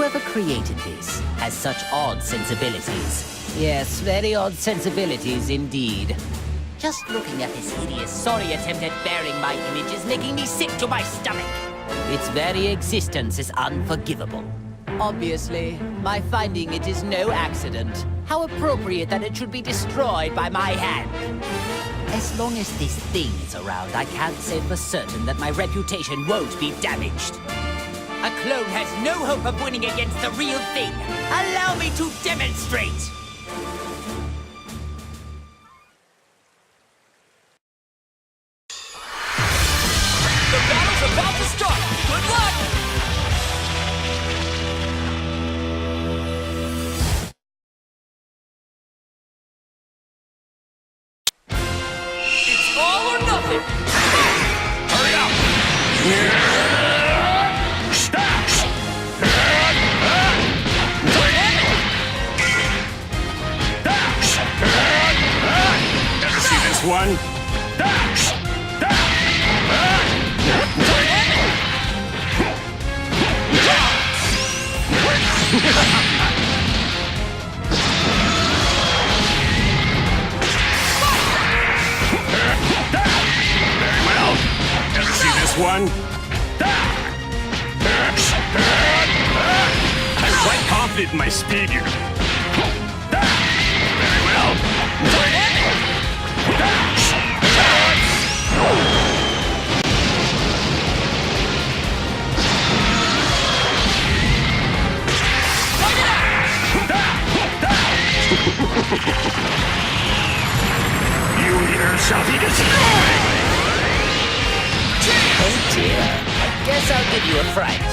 Whoever created this has such odd sensibilities. Yes, very odd sensibilities indeed. Just looking at this hideous, sorry attempt at bearing my image is making me sick to my stomach. Its very existence is unforgivable. Obviously, my finding it is no accident. How appropriate that it should be destroyed by my hand. As long as this thing is around, I can't say for certain that my reputation won't be damaged. A clone has no hope of winning against the real thing. Allow me to demonstrate! The battle's about to start! Good luck! It's all or nothing! Hurry up! Ever see this one? Very well. Ever see this one? I'm quite confident in my speed here. Very well. You here shall be destroyed! Oh dear. Guess I'll give you a fright.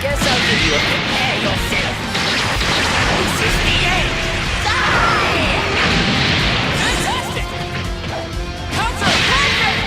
Guess I'll give you a prepare yourself. This is the end! Die! Fantastic! Counter perfect!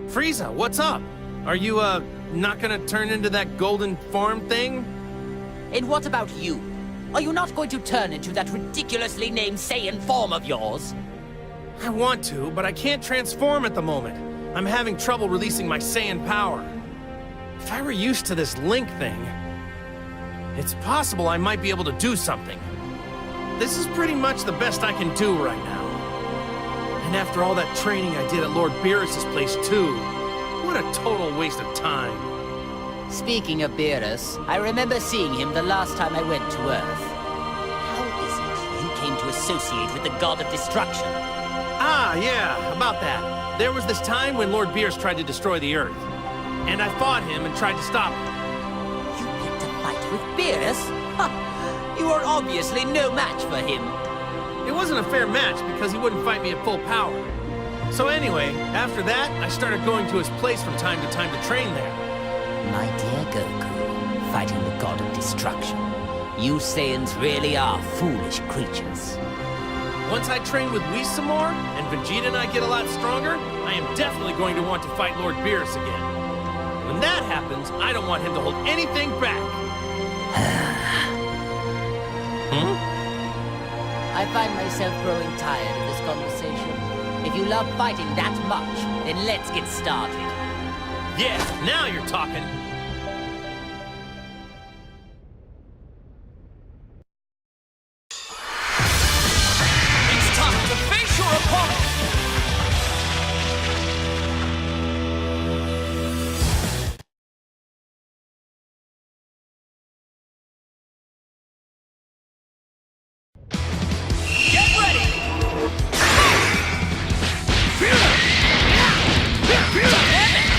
Frieza, what's up? Are you, not gonna turn into that golden form thing? And what about you? Are you not going to turn into that ridiculously named Saiyan form of yours? I want to, but I can't transform at the moment. I'm having trouble releasing my Saiyan power. If I were used to this Link thing, it's possible I might be able to do something. This is pretty much the best I can do right now. And after all that training I did at Lord Beerus' place too, what a total waste of time. Speaking of Beerus, I remember seeing him the last time I went to Earth. How is it you came to associate with the God of Destruction? Ah, yeah, about that. There was this time when Lord Beerus tried to destroy the Earth. And I fought him and tried to stop him. You picked a fight with Beerus? Ha! You are obviously no match for him. It wasn't a fair match because he wouldn't fight me at full power. So anyway, after that, I started going to his place from time to train there. My dear Goku, fighting the God of Destruction. You Saiyans really are foolish creatures. Once I train with Whis some more, and Vegeta and I get a lot stronger, I am definitely going to want to fight Lord Beerus again. When that happens, I don't want him to hold anything back. I find myself growing tired of this conversation. If you love fighting that much, then let's get started. Yeah, now you're talking. It's time to face your opponent! Get ready! Dynamic!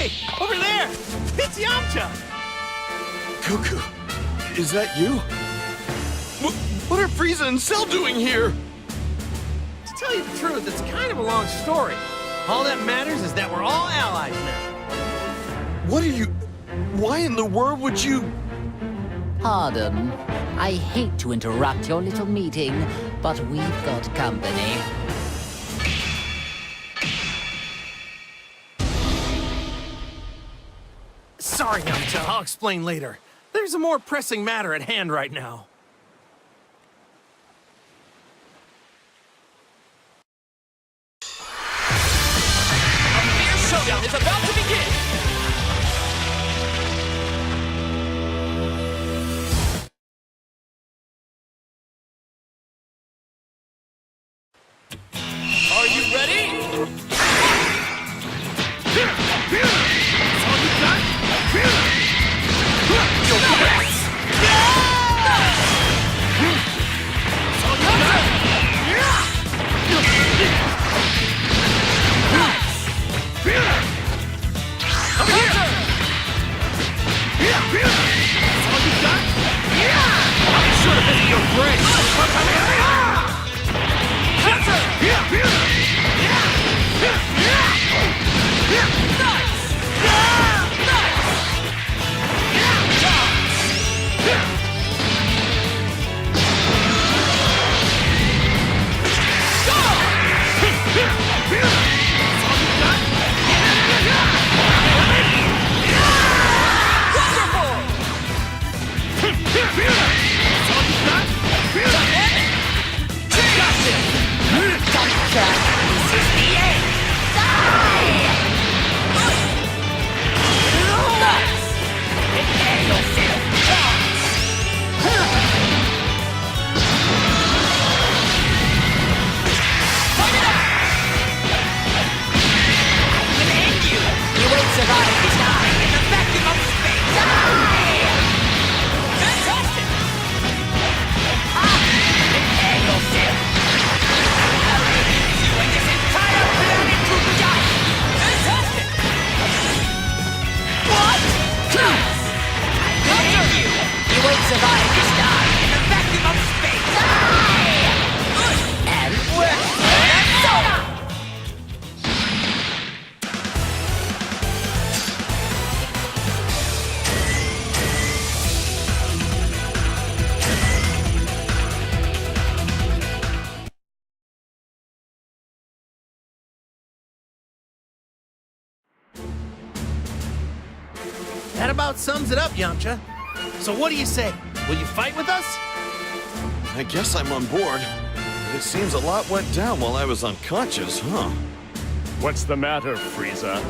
Hey, over there! It's Yamcha! Goku, is that you? What are Frieza and Cell doing here? To tell you the truth, it's kind of a long story. All that matters is that we're all allies now. What are you... Why in the world would you... Pardon. I hate to interrupt your little meeting, but we've got company. Sorry, Yamcha. I'll explain later. There's a more pressing matter at hand right now. A fierce showdown is about to begin! Are you ready? That about sums it up, Yamcha. So what do you say? Will you fight with us? I guess I'm on board. But it seems a lot went down while I was unconscious, huh? What's the matter, Frieza?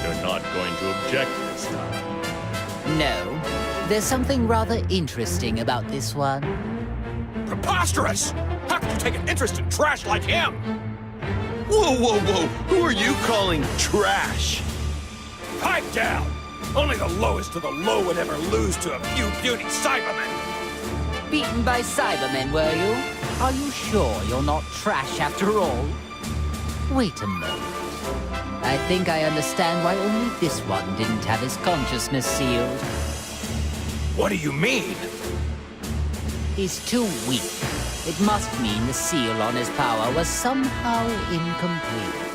You're not going to object this time. No, there's something rather interesting about this one. Preposterous! How could you take an interest in trash like him? Whoa, whoa, whoa! Who are you calling trash? Pipe down! Only the lowest of the low would ever lose to a few beauty Cybermen! Beaten by Cybermen, were you? Are you sure you're not trash after all? Wait a moment. I think I understand why only this one didn't have his consciousness sealed. What do you mean? He's too weak. It must mean the seal on his power was somehow incomplete.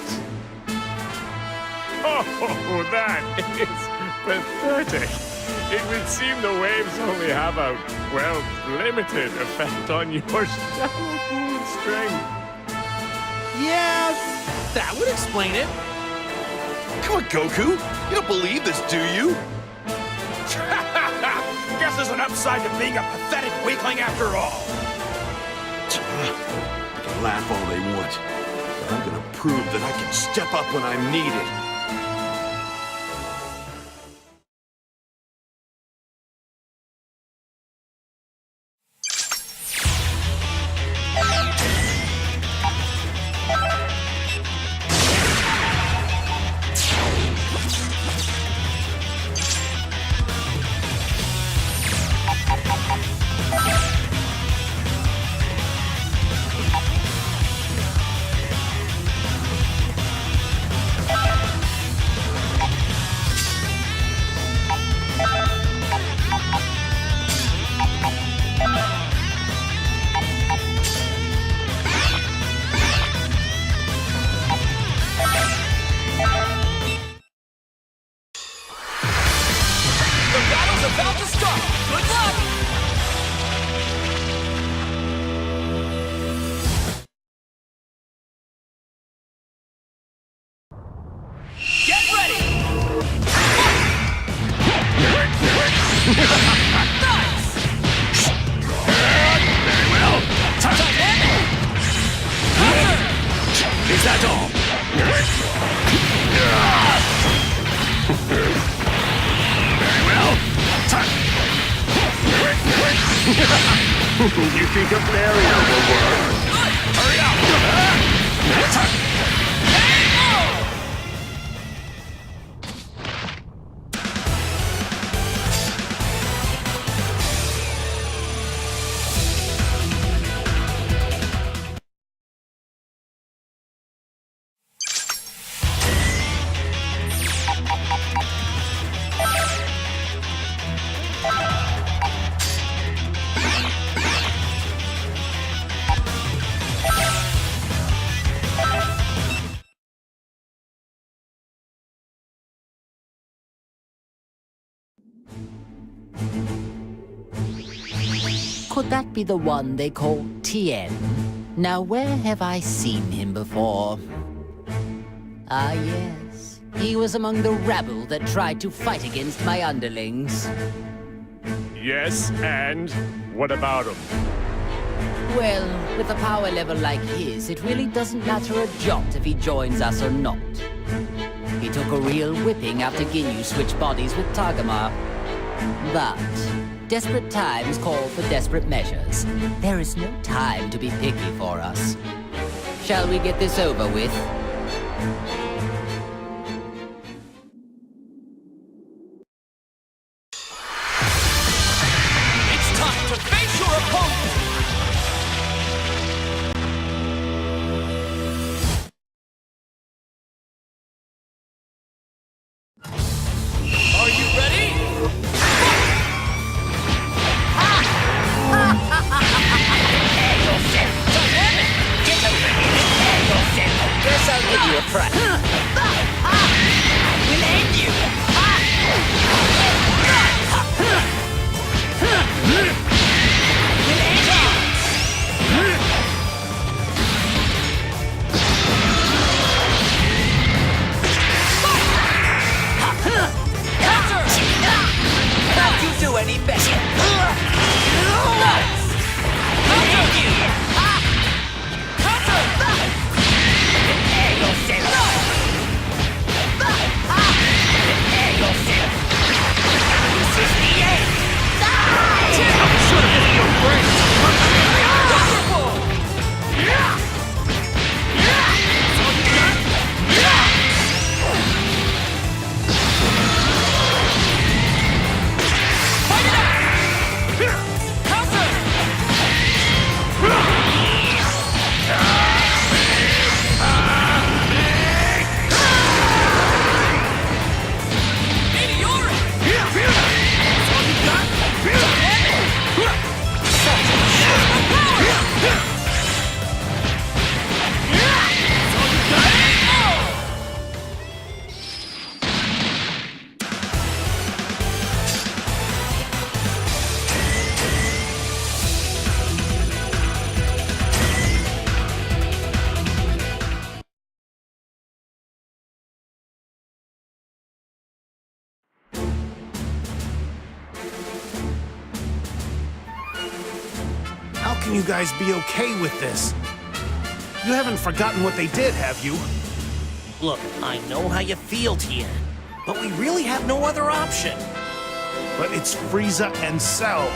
Oh, that is pathetic. It would seem the waves only have a, well, limited effect on your shallow pool of strength. Yeah, that would explain it. Come on, Goku! You don't believe this, do you? Guess there's an upside to being a pathetic weakling after all. They can laugh all they want, but I'm gonna prove that I can step up when I'm needed. that all? Very well. You think a barrier will work? Hurry up! Could that be the one they call Tien? Now, where have I seen him before? Ah, yes. He was among the rabble that tried to fight against my underlings. Yes, and what about him? Well, with a power level like his, it really doesn't matter a jot if he joins us or not. He took a real whipping after Ginyu switched bodies with Tagoma. But desperate times call for desperate measures. There is no time to be picky for us. Shall we get this over with? It's time to face your opponent! Are you ready? Guess I'll give you a prize. We'll end you! Can't you do any better? How can you guys be okay with this? You haven't forgotten what they did, have you? Look, I know how you feel, Tien, but we really have no other option. But it's Frieza and Cell.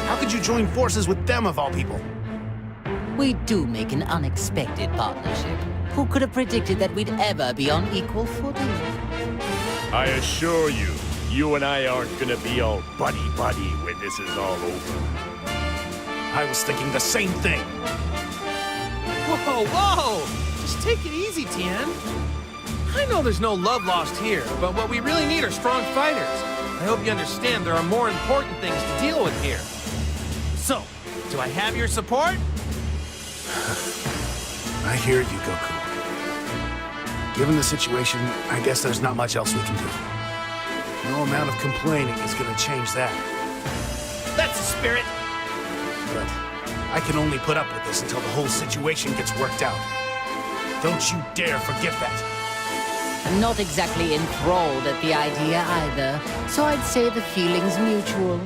How could you join forces with them, of all people? We do make an unexpected partnership. Who could have predicted that we'd ever be on equal footing? I assure you, you and I aren't gonna be all buddy-buddy when this is all over. I was thinking the same thing. Whoa, whoa! Just take it easy, Tien. I know there's no love lost here, but what we really need are strong fighters. I hope you understand there are more important things to deal with here. So, do I have your support? I hear you, Goku. Given the situation, I guess there's not much else we can do. No amount of complaining is gonna change that. That's the spirit. But I can only put up with this until the whole situation gets worked out. Don't you dare forget that. I'm not exactly enthralled at the idea either, so I'd say the feeling's mutual.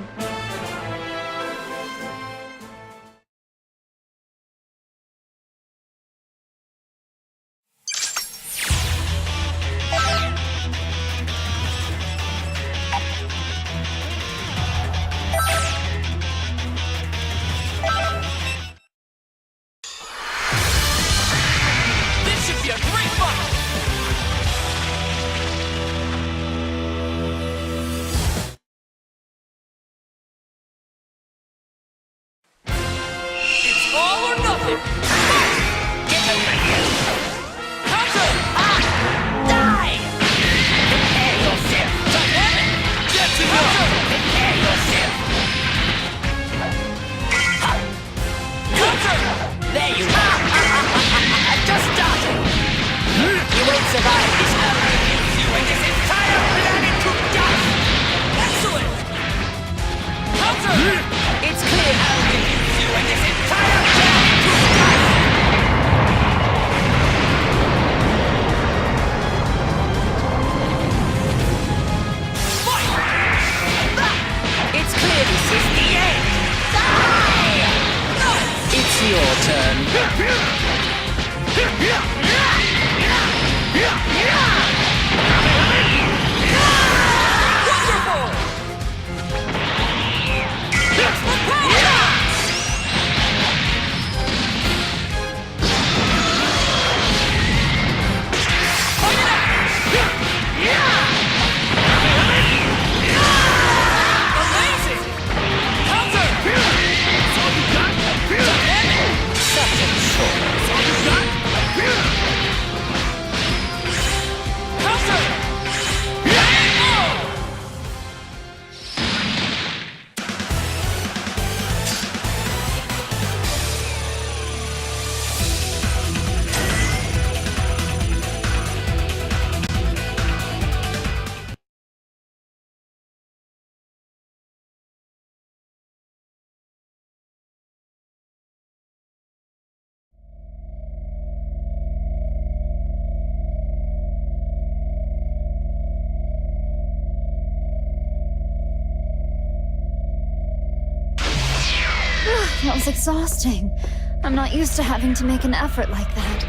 sounds exhausting. I'm not used to having to make an effort like that.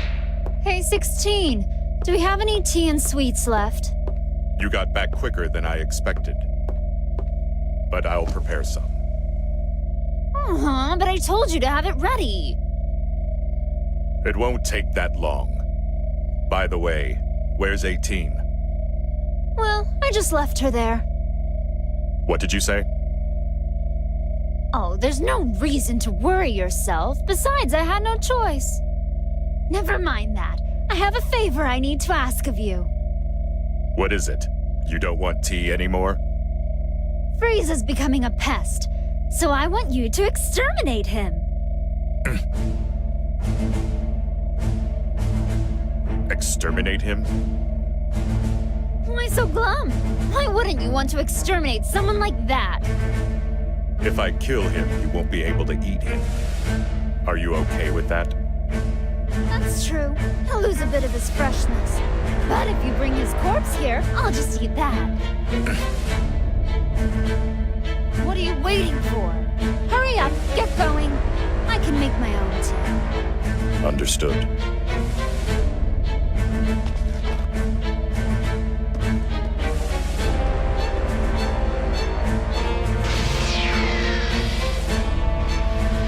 Hey, 16, do we have any tea and sweets left? You got back quicker than I expected. But I'll prepare some. But I told you to have it ready. It won't take that long. By the way, where's 18? Well, I just left her there. What did you say? Oh, there's no reason to worry yourself. Besides, I had no choice. Never mind that. I have a favor I need to ask of you. What is it? You don't want tea anymore? Frieza's becoming a pest, so I want you to exterminate him. Exterminate him? Why so glum? Why wouldn't you want to exterminate someone like that? If I kill him, you won't be able to eat him. Are you okay with that? That's true. He'll lose a bit of his freshness. But if you bring his corpse here, I'll just eat that. What are you waiting for? Hurry up, get going. I can make my own tea. Understood.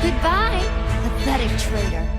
Goodbye, pathetic traitor.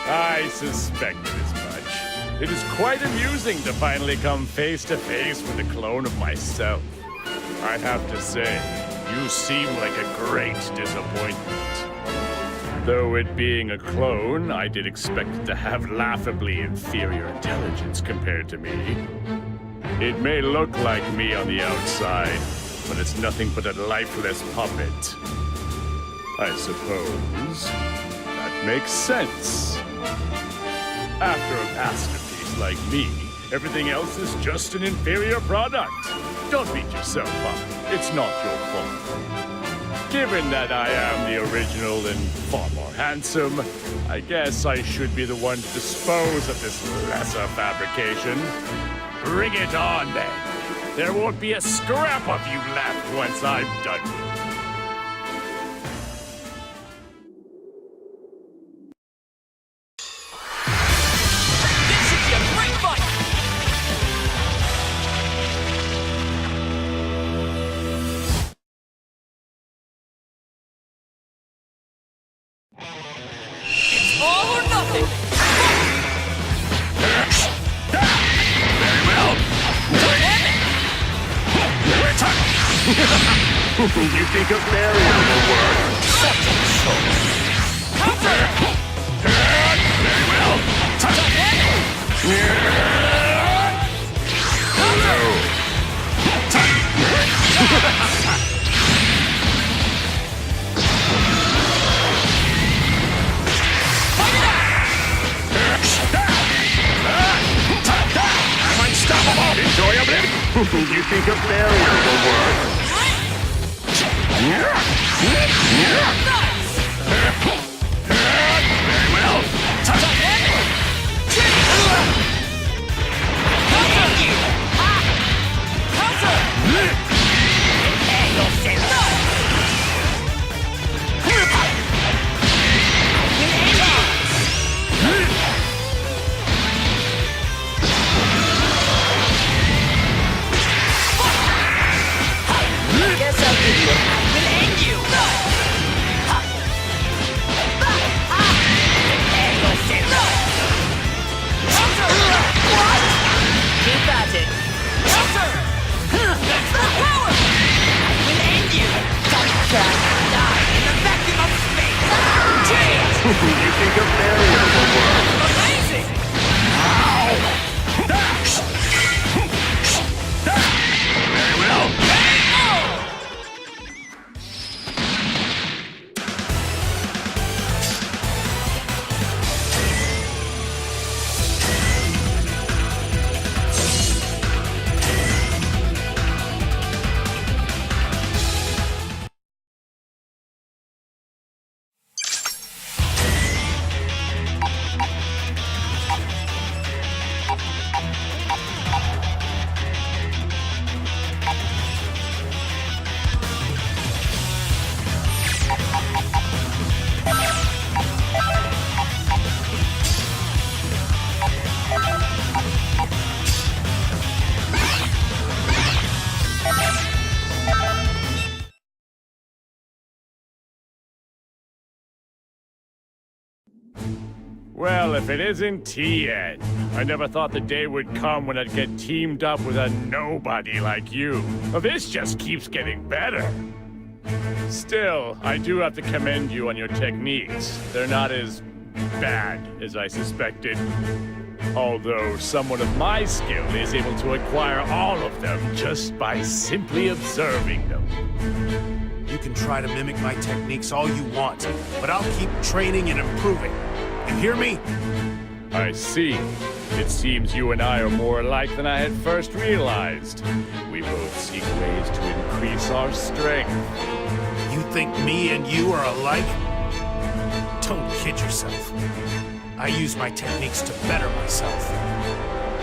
I suspected as much. It is quite amusing to finally come face to face with a clone of myself. I have to say, you seem like a great disappointment. Though it being a clone, I did expect it to have laughably inferior intelligence compared to me. It may look like me on the outside, but it's nothing but a lifeless puppet. I suppose that makes sense. After a masterpiece like me, everything else is just an inferior product. Don't beat yourself up. It's not your fault. Given that I am the original and far more handsome, I guess I should be the one to dispose of this lesser fabrication. Bring it on, then. There won't be a scrap of you left once I'm done with it. All or nothing! Very well. You think a barrier will work? Such a choice! Counter! Very well. I'm unstoppable. Enjoy a bit. You think a barrier will work? Very well. Guess I'll give you a... We'll end you! Die in the vacuum of space! Jeez! You think a barrier will work? Amazing! Very well. Well, if it isn't Tien. I never thought the day would come when I'd get teamed up with a nobody like you. Well, this just keeps getting better. Still, I do have to commend you on your techniques. They're not as bad as I suspected. Although someone of my skill is able to acquire all of them just by simply observing them. You can try to mimic my techniques all you want, but I'll keep training and improving. You hear me? I see. It seems you and I are more alike than I had first realized. We both seek ways to increase our strength. You think me and you are alike? Don't kid yourself. I use my techniques to better myself.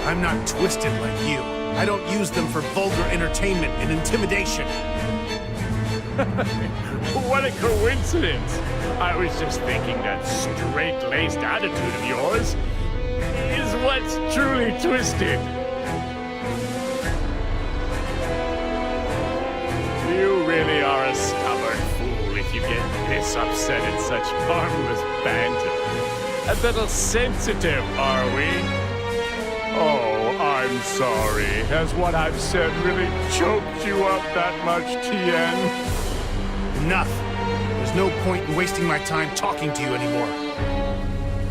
I'm not twisted like you. I don't use them for vulgar entertainment and intimidation. What a coincidence! I was just thinking that straight-laced attitude of yours is what's truly twisted. You really are a stubborn fool if you get this upset at such harmless banter. A little sensitive, are we? Oh, I'm sorry. Has what I've said really choked you up that much, Tien? Enough. There's no point in wasting my time talking to you anymore.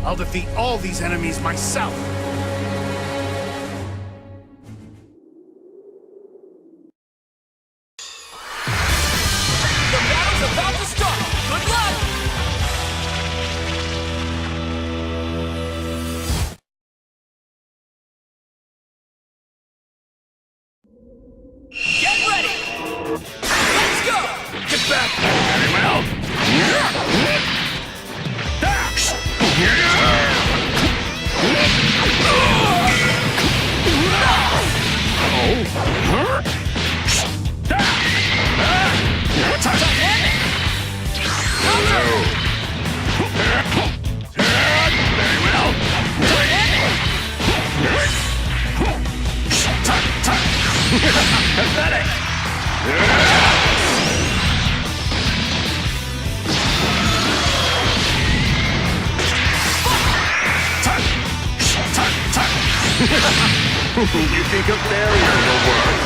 I'll defeat all these enemies myself. The battle's about to start! Good luck! Get ready! Let's go! Get back! Very well. You think a barrier will work?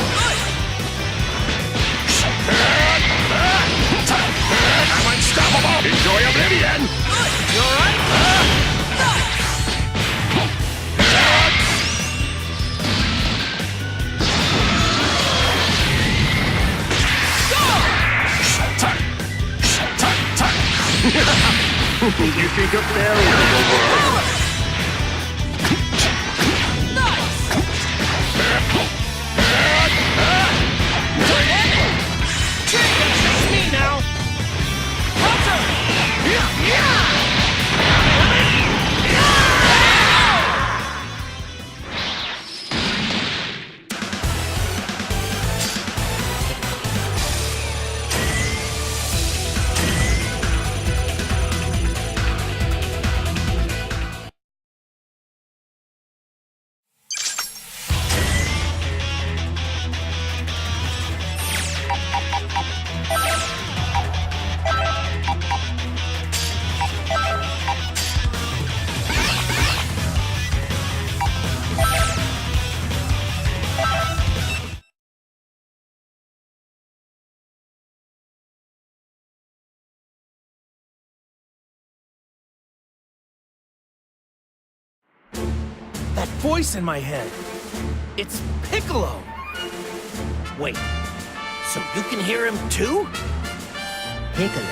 I'm unstoppable! Enjoy oblivion! You alright? You think a barrier will work? Me now! That voice in my head. It's Piccolo. Wait, so you can hear him too? Piccolo?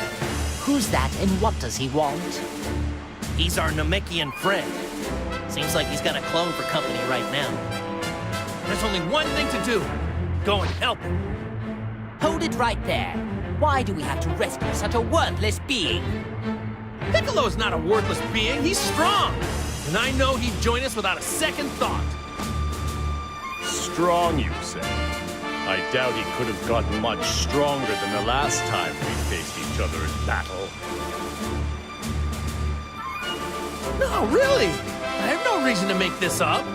Who's that and what does he want? He's our Namekian friend. Seems like he's got a clone for company right now. There's only one thing to do. Go and help him. Hold it right there. Why do we have to rescue such a worthless being? Piccolo's not a worthless being. He's strong. And I know he'd join us without a second thought. Strong, you say? I doubt he could have gotten much stronger than the last time we faced each other in battle. No, really. I have no reason to make this up.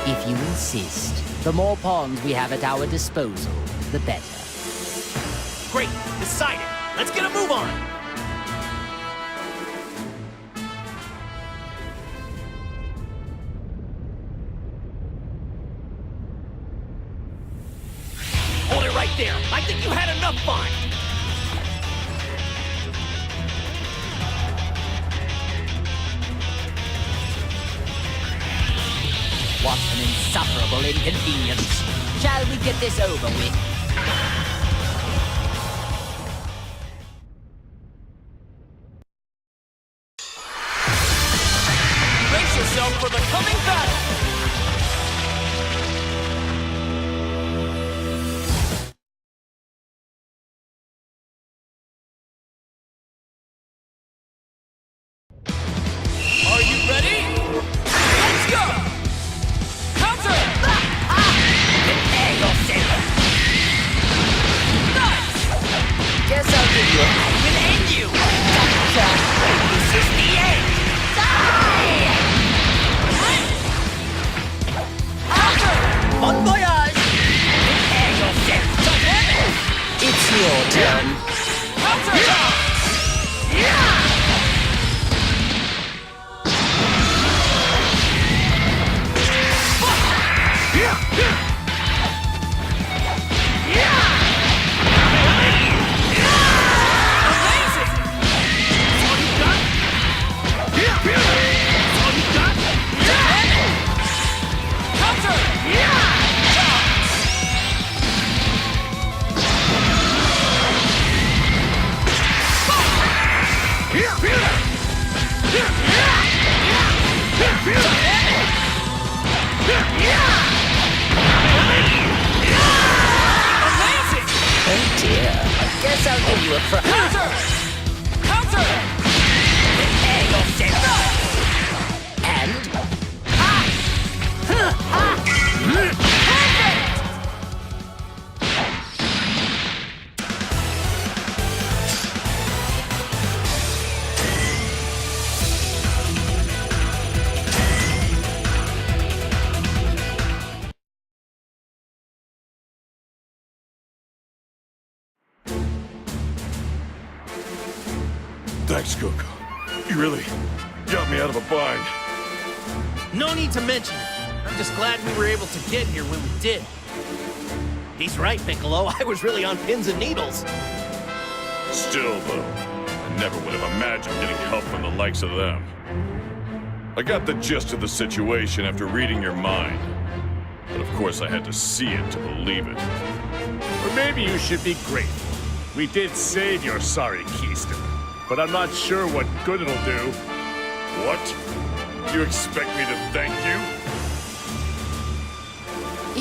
If you insist, the more pawns we have at our disposal, the better. Great, decided. Let's get a move on. Hold it right there. I think you had enough fun. What an insufferable inconvenience. Shall we get this over with? Brace yourself for the coming battle. Are you ready? Let's go! Counter! Prepare yourself! Nice! Guess I'll give you a... I will end you! This is the end! Die! Counter! Bon voyage! Prepare yourself! It's your turn. Counter! Oh dear. Guess I'll give you a Counter! Counter! Prepare yourself! And... Thanks, Goku. You really got me out of a bind. No need to mention it. I'm just glad we were able to get here when we did. He's right, Piccolo. I was really on pins and needles. Still, though, I never would have imagined getting help from the likes of them. I got the gist of the situation after reading your mind. But of course I had to see it to believe it. Or maybe you should be grateful. We did save your sorry keister, but I'm not sure what good it'll do. What? You expect me to thank you?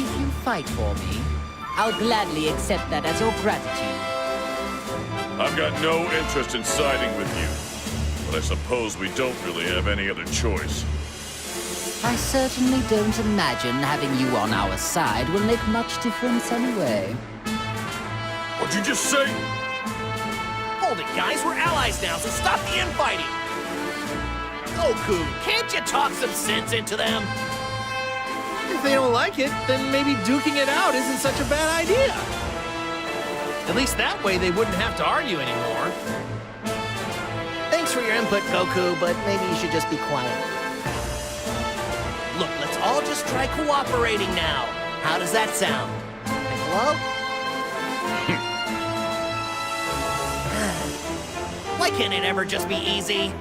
If you fight for me, I'll gladly accept that as your gratitude. I've got no interest in siding with you, but I suppose we don't really have any other choice. I certainly don't imagine having you on our side will make much difference anyway. What'd you just say? Hold it, guys. We're allies now, so stop the infighting. Goku, can't you talk some sense into them? If they don't like it, then maybe duking it out isn't such a bad idea. At least that way they wouldn't have to argue anymore. Thanks for your input, Goku, but maybe you should just be quiet. Look, let's all just try cooperating now. How does that sound? Piccolo? Why can't it ever just be easy?